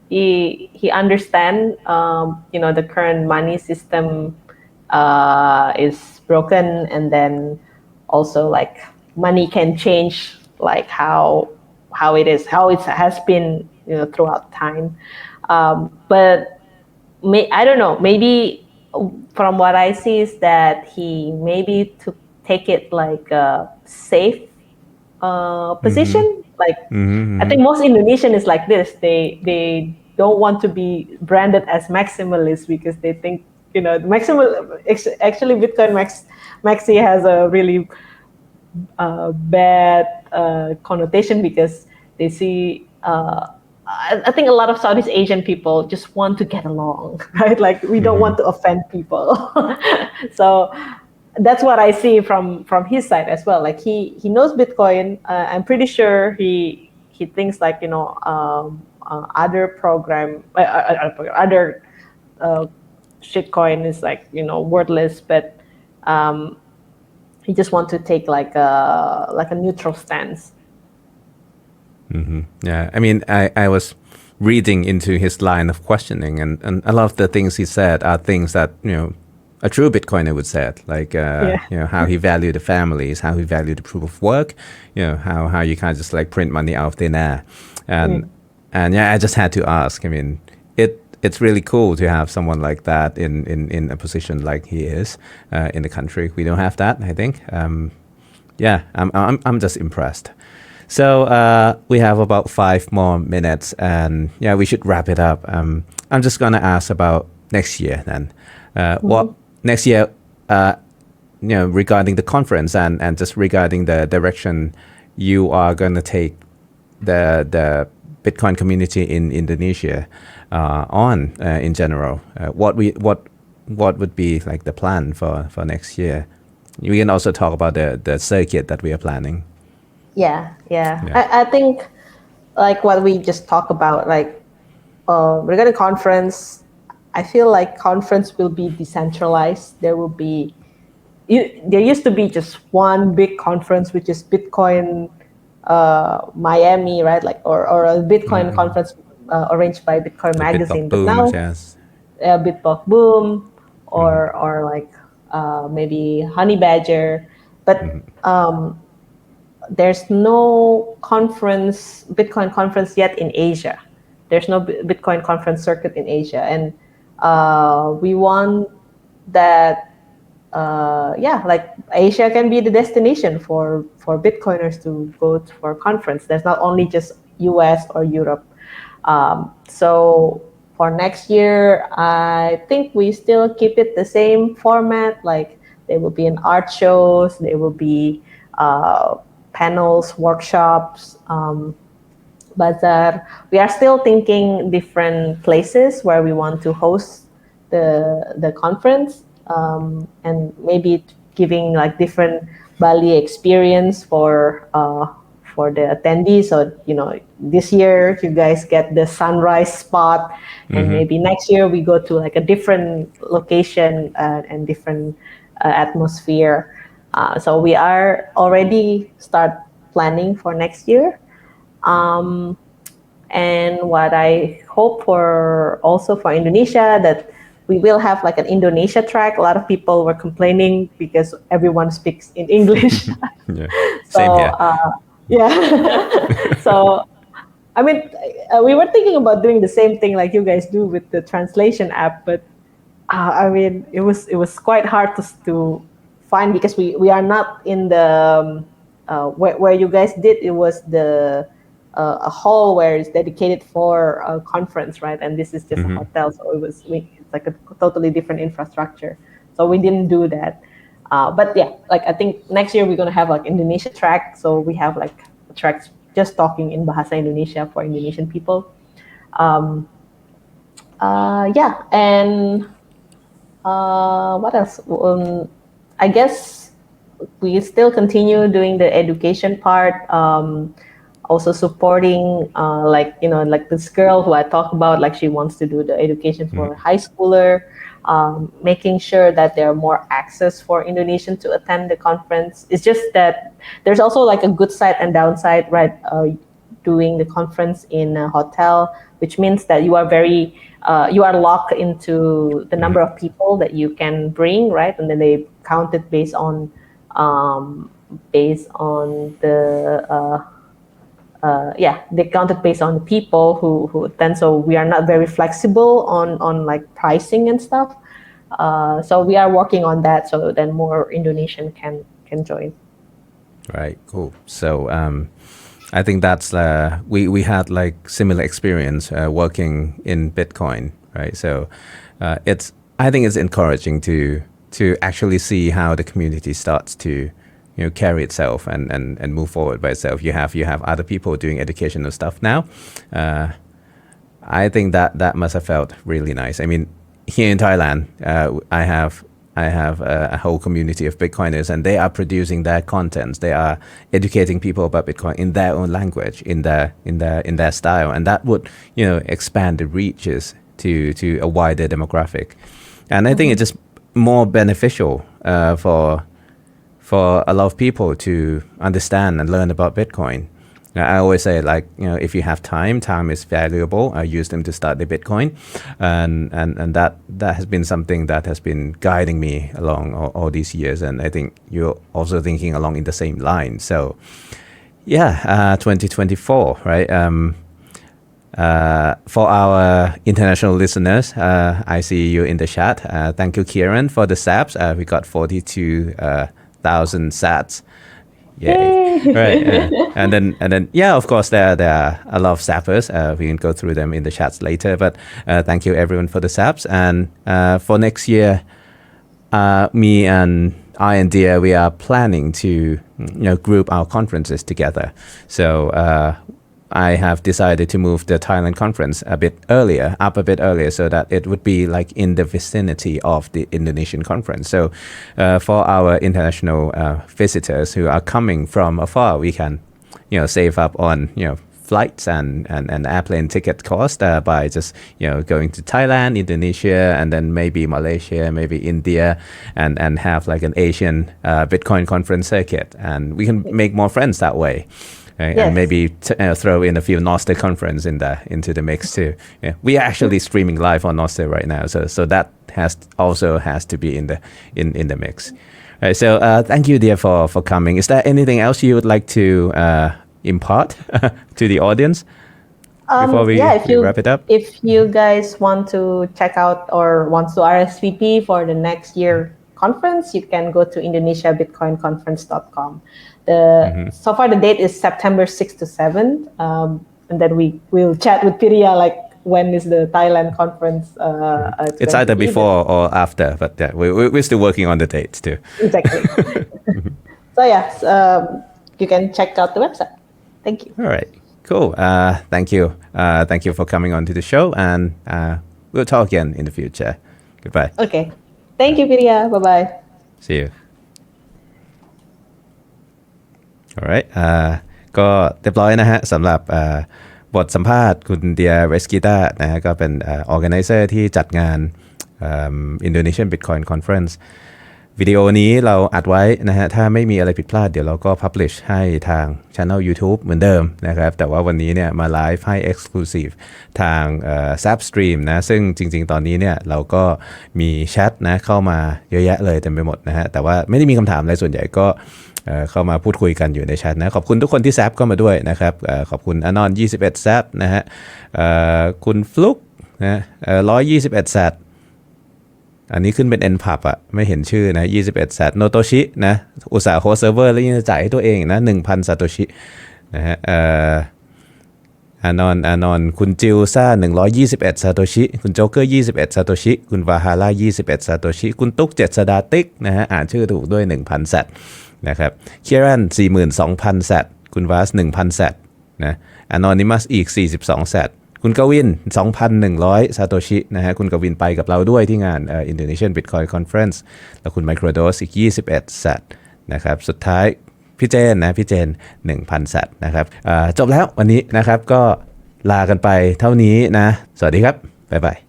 He understands, the current money system is broken, and then also like money can change, like how it is, how it has been, throughout time. But I don't know. Maybe from what I see is that he maybe to take it like a safe position. Like I think most Indonesian is like this. They don't want to be branded as maximalist because they think maximal. Actually, Bitcoin Maxi has a really bad connotation because they see. I think a lot of Southeast Asian people just want to get along, right? Like we don't want to offend people. So that's what I see from his side as well. Like he knows Bitcoin. I'm pretty sure he thinks like other program other shitcoin is like worthless, but he just want to take like a neutral stance. Yeah, I mean, I was reading into his line of questioning, and a lot of the things he said are things that a true Bitcoiner would say, like how he valued the families, how he valued the proof of work, how you can't just like print money out of thin air, and yeah, I just had to ask. I mean, it's really cool to have someone like that in a position like he is in the country. We don't have that, I think. Yeah, I'm just impressed. So we have about 5 more minutes, and yeah, we should wrap it up. I'm just gonna ask about next year then. What next year? Regarding the conference and just regarding the direction you are gonna take the Bitcoin community in Indonesia on in general. What would be like the plan for next year? We can also talk about the circuit that we are planning. Yeah. Yeah. I think like what we just talked about, like regarding conference, I feel like conference will be decentralized. There used to be just one big conference, which is Bitcoin Miami, right? Like or a Bitcoin conference arranged by Bitcoin The Magazine. Bitbox But booms, now yes. Bitbox Boom or like maybe Honey Badger, but there's no Bitcoin conference yet in Asia. There's no Bitcoin conference circuit in Asia, and we want that. Like Asia can be the destination for Bitcoiners to go for conference. There's not only just US or Europe. So for next year, I think we still keep it the same format. Like there will be an art shows, there will be panels, workshops, bazaar. We are still thinking different places where we want to host the conference, and maybe giving like different Bali experience for the attendees. So this year you guys get the sunrise spot, and maybe next year we go to like a different location and different atmosphere. So we are already start planning for next year. And what I hope for also for Indonesia, that we will have like an Indonesia track. A lot of people were complaining because everyone speaks in English. Yeah. Same So here. yeah. So I mean, we were thinking about doing the same thing like you guys do with the translation app, but I mean, it was quite hard to find because we are not in the where you guys did. It was the a hall where it's dedicated for a conference, right? And this is just a hotel, so it's like a totally different infrastructure. So we didn't do that. But yeah, like I think next year we're gonna have like Indonesia track. So we have like tracks just talking in Bahasa Indonesia for Indonesian people. Um, yeah, and what else? I guess we still continue doing the education part. Also supporting, like like this girl who I talked about, like she wants to do the education for a high schooler. Making sure that there are more access for Indonesian to attend the conference. It's just that there's also like a good side and downside, right? Doing the conference in a hotel, which means that you are locked into the number of people that you can bring, right? And then they count it based on the yeah, they count it based on the people who attend. So we are not very flexible on like pricing and stuff. So we are working on that so then more Indonesian can join. Right, cool. So I think that's we had like similar experience working in Bitcoin, right? So it's I think it's encouraging to actually see how the community starts to carry itself and move forward by itself. You have other people doing educational stuff now. I think that must have felt really nice. I mean, here in Thailand, I have a whole community of Bitcoiners, and they are producing their contents. They are educating people about Bitcoin in their own language, in their style, and that would expand the reaches to a wider demographic. And I think it's just more beneficial for a lot of people to understand and learn about Bitcoin. I always say, like, if you have time is valuable. I use them to start the Bitcoin, and that has been something that has been guiding me along all these years. And I think you're also thinking along in the same line. So, yeah, 2024, right? For our international listeners, I see you in the chat. Thank you, Kieran, for the saps. We got 42,000 sats. Yay. Right. And then yeah, of course there are a lot of sappers. We can go through them in the chats later, but thank you everyone for the saps. And for next year, me and Dea, we are planning to group our conferences together. So I have decided to move the Thailand conference up a bit earlier, so that it would be like in the vicinity of the Indonesian conference. So for our international visitors who are coming from afar, we can save up on flights and airplane ticket cost by just going to Thailand, Indonesia, and then maybe Malaysia, maybe India, and have like an Asian Bitcoin conference circuit, and we can make more friends that way. Yes. And maybe throw in a few Nostr conference into the mix too. Yeah. We are actually streaming live on Nostr right now, so that has to be in the mix. Right, so thank you, Dea, for coming. Is there anything else you would like to impart to the audience before we wrap it up? If you guys want to check out or wants to RSVP for the next year conference, you can go to indonesiabitcoinconference.com. So far the date is September 6th to 7th, and then we'll chat with Piria like when is the Thailand conference. It's either before or after, but yeah, we're still working on the dates too. Exactly. So yes, you can check out the website. Thank you. All right, cool. Thank you for coming on to the show, and we'll talk again in the future. Goodbye. Okay, thank you, Piria. Bye bye. See you. Alright ก็เรียบร้อยนะฮะสำหรับบทสัมภาษณ์คุณเดียเรสกิต้านะฮะก็เป็นorganizer ที่จัดงาน Indonesian Bitcoin Conference วิดีโอนี้เราอัดไว้นะฮะถ้าไม่มีอะไรผิดพลาดเดี๋ยวเราก็ publish ให้ทาง channel YouTube เหมือนเดิมนะครับแต่ว่าวันนี้เนี่ยมาไลฟ์ให้ exclusive ทางZap Stream นะซึ่งจริงๆตอนนี้เนี่ยเราก็มีแชทนะเข้ามาเยอะแยะเลยเต็มไปหมดนะฮะแต่ว่าไม่ได้มีคำถามอะไรส่วนใหญ่ก็เข้ามาพูดคุยกันอยู่ในแชทนะขอบคุณทุกคนที่แซปเข้ามาด้วยนะครับขอบคุณอนอน21แซปนะฮะคุณฟลุกนะ121แซป อันนี้ขึ้นเป็น npub อะไม่เห็นชื่อนะ21 sat โนโตชินะอุตสาห์โฮสต์เซิร์ฟเวอร์แล้วยังจะจ่ายให้ตัวเองนะ 1,000 ซาโตชินะฮะอานอนคุณจิลซ่า121 ซาโตชิคุณโจ๊กเกอร์21 ซาโตชิคุณวาฮาร่า21 ซาโตชิคุณตุ๊กเจษดาติ๊กนะฮะอ่านชื่อถูกด้วย 1,000 แซตนะครับเคียรัน42,000 แซตคุณวาส 1,000 แซตนะอนอนิมัสอีก42 แซตคุณกวิน 2,100 ซาโตชินะฮะคุณกวินไปกับเราด้วยที่งาน Indonesian Bitcoin Conference แล้วคุณไมโครโดสอีก21 แซตนะครับสุดท้ายพี่เจนนะพี่เจน 1,000 แซตนะครับจบแล้ววันนี้นะครับก็ลากันไปเท่านี้นะสวัสดีครับบ๊ายบาย